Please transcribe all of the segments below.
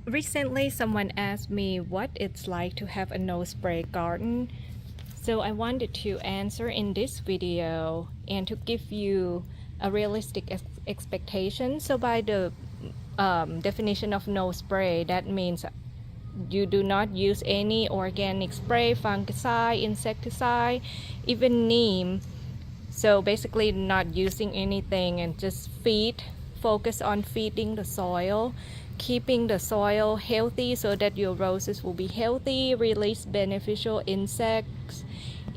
Recently, someone asked me what it's like to have a no spray garden. So I wanted to answer in this video and to give you a realistic expectation. So by the definition of no spray, that means you do not use any organic spray, fungicide, insecticide, even neem. So basically not using anything and just focus on feeding the soil, keeping the soil healthy so that your roses will be healthy, release beneficial insects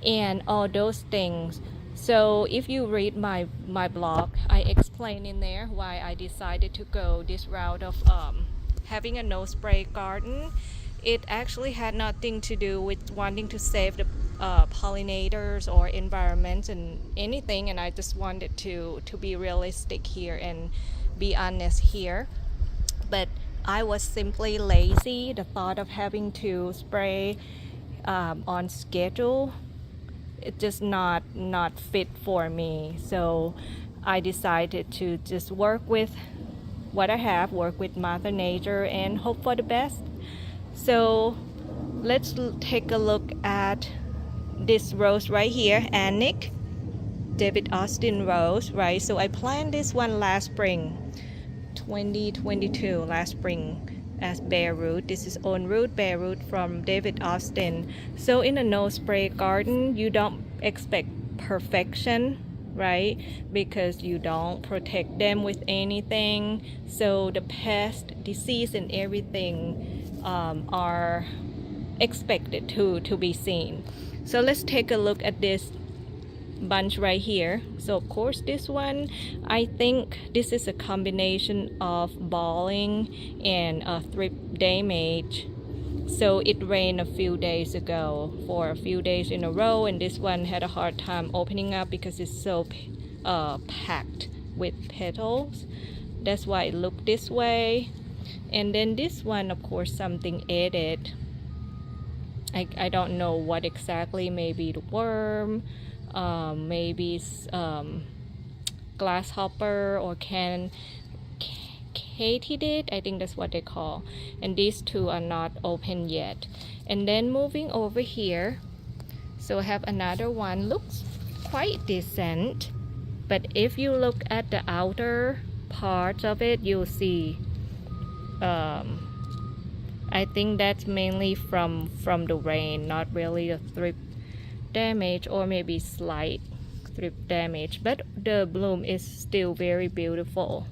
and all those things. So if you read my blog, I explain in there why I decided to go this route of having a no spray garden. It actually had nothing to do with wanting to save the pollinators or environment and anything, and I just wanted to be realistic here and be honest here. But I was simply lazy. The thought of having to spray on schedule, it just not fit for me. So I decided to just work with what I have, work with Mother Nature and hope for the best. So let's take a look at this rose right here, Annick, David Austin rose, right? So I planted this one last spring, 2022, last spring, as bare root. This is on root, bare root from David Austin. So in a no spray garden, you don't expect perfection, right? Because you don't protect them with anything. So the pest, disease, and everything are expected to be seen. So let's take a look at this bunch right here. So of course this one, I think this is a combination of balling and thrip damage. So it rained a few days ago for a few days in a row, and this one had a hard time opening up because it's so packed with petals. That's why it looked this way. And then this one, of course, something added. I don't know what exactly, maybe the worm, maybe grasshopper or katydid, I think that's what they call. And these two are not open yet. And then moving over here, so I have another one, looks quite decent. But if you look at the outer parts of it, you'll see I think that's mainly from the rain, not really the thrip damage, or maybe slight thrip damage, but the bloom is still very beautiful.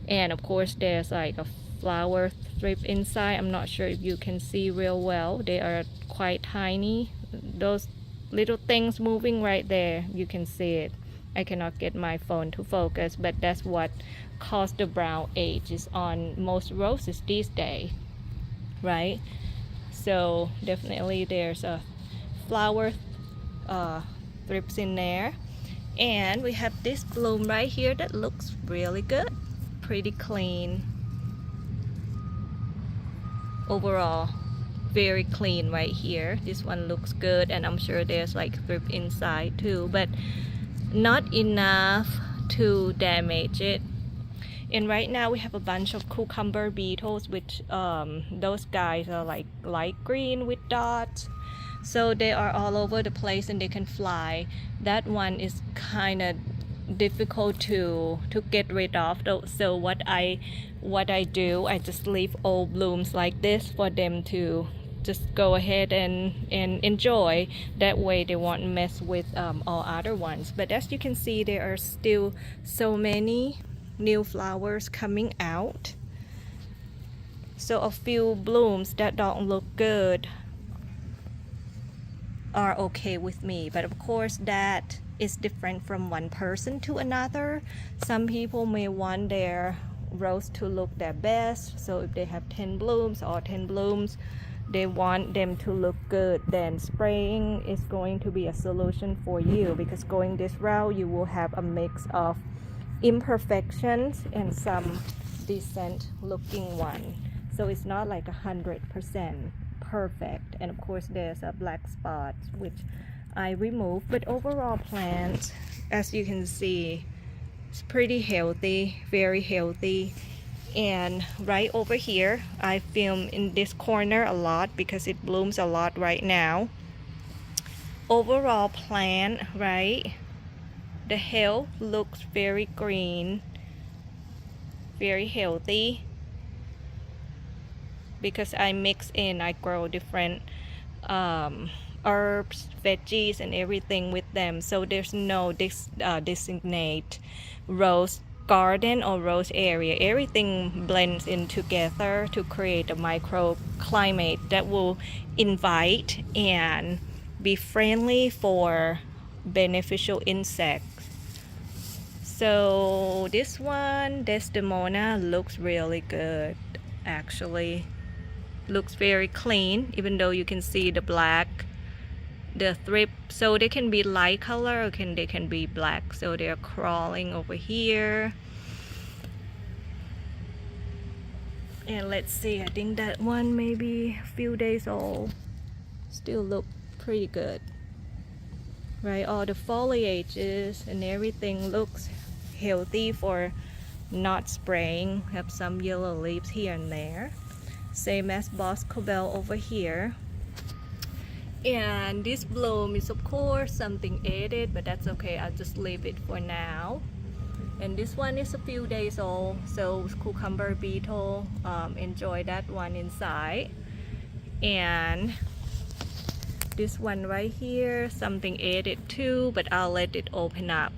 And of course there's like a flower thrip inside. I'm not sure if you can see real well. They are quite tiny, those little things moving right there, you can see it. I cannot get my phone to focus, but that's what caused the brown edges on most roses these days, right? So definitely there's a flower thrips in there. And we have this bloom right here that looks really good, pretty clean overall, very clean right here. This one looks good, and I'm sure there's like thrip inside too, but not enough to damage it. And right now we have a bunch of cucumber beetles, which those guys are like light green with dots. So they are all over the place and they can fly. That one is kind of difficult to get rid of. So what I do, I just leave old blooms like this for them to just go ahead and enjoy. That way they won't mess with all other ones. But as you can see, there are still so many new flowers coming out. So a few blooms that don't look good are okay with me, but of course that is different from one person to another. Some people may want their rose to look their best, so if they have 10 blooms or 10 blooms, they want them to look good, then spraying is going to be a solution for you, because going this route you will have a mix of imperfections and some decent looking one. So it's not like 100% perfect. And of course there's a black spot which I removed, but overall plant, as you can see, it's pretty healthy, very healthy. And right over here, I film in this corner a lot because it blooms a lot right now. Overall plant, right? The health looks very green, very healthy, because I grow different herbs, veggies, and everything with them. So there's no designate rose garden or rose area. Everything blends in together to create a microclimate that will invite and be friendly for beneficial insects. So this one, Desdemona, looks really good actually. Looks very clean, even though you can see the black, the thrip. So they can be light color or they can be black. So they're crawling over here. And let's see, I think that one maybe a few days old. Still look pretty good, right? All the foliages and everything looks healthy for not spraying. Have some yellow leaves here and there, same as Boscobel over here. And this bloom is of course something added, but that's okay, I'll just leave it for now. And this one is a few days old, so cucumber beetle, enjoy that one inside. And this one right here, something added too, but I'll let it open up.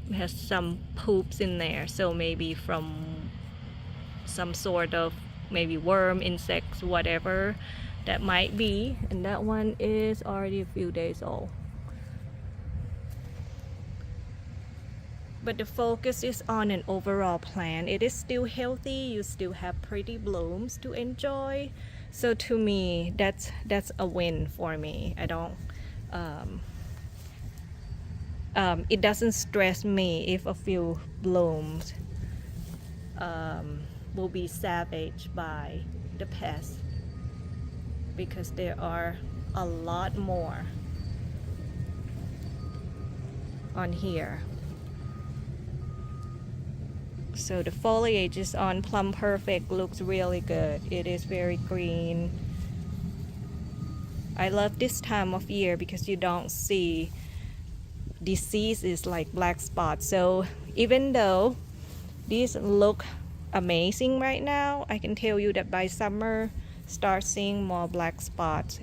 It has some poops in there, so maybe from some sort of maybe worm, insects, whatever that might be. And that one is already a few days old. But the focus is on an overall plant. It is still healthy, you still have pretty blooms to enjoy. So to me, that's a win for me. I don't it doesn't stress me if a few blooms will be savaged by the pest, because there are a lot more on here. So the foliage is on Plum Perfect looks really good. It is very green. I love this time of year because you don't see diseases like black spots. So even though these look amazing right now, I can tell you that by summer start seeing more black spots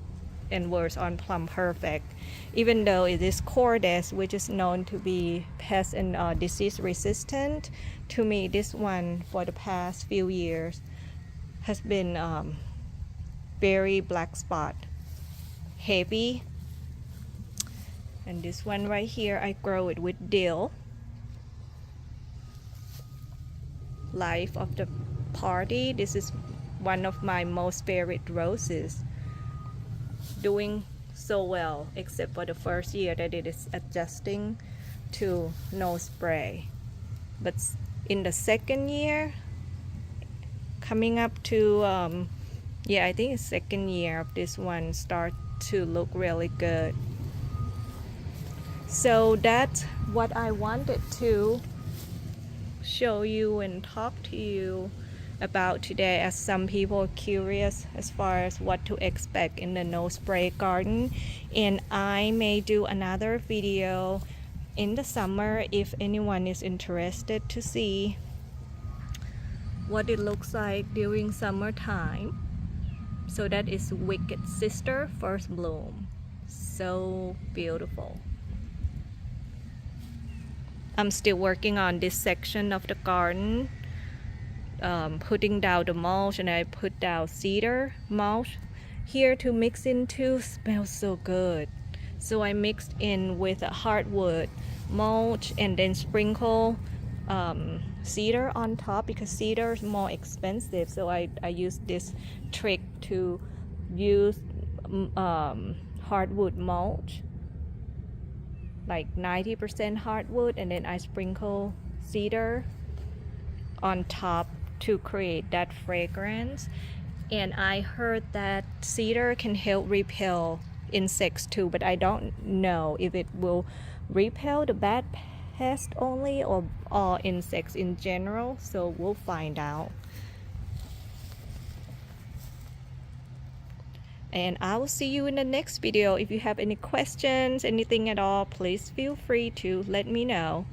and worse on Plum Perfect. Even though it is Cordes, which is known to be pest and disease resistant, to me this one for the past few years has been very black spot heavy. And this one right here, I grow it with dill, life of the party. This is one of my most favorite roses, doing so well, except for the first year that it is adjusting to no spray. But in the second year, coming up to yeah, I think it's second year of this one, start to look really good. So that's what I wanted to show you and talk to you about today, as some people are curious as far as what to expect in the no spray garden. And I may do another video in the summer if anyone is interested to see what it looks like during summertime. So that is Wicked Sister First Bloom. So beautiful. I'm still working on this section of the garden, putting down the mulch, and I put down cedar mulch here to mix into. Smells so good. So I mixed in with a hardwood mulch and then sprinkle cedar on top, because cedar is more expensive. So I use this trick to use hardwood mulch, like 90% hardwood, and then I sprinkle cedar on top to create that fragrance. And I heard that cedar can help repel insects too, but I don't know if it will repel the bad pest only or all insects in general, so we'll find out. And I will see you in the next video. If you have any questions, anything at all, please feel free to let me know.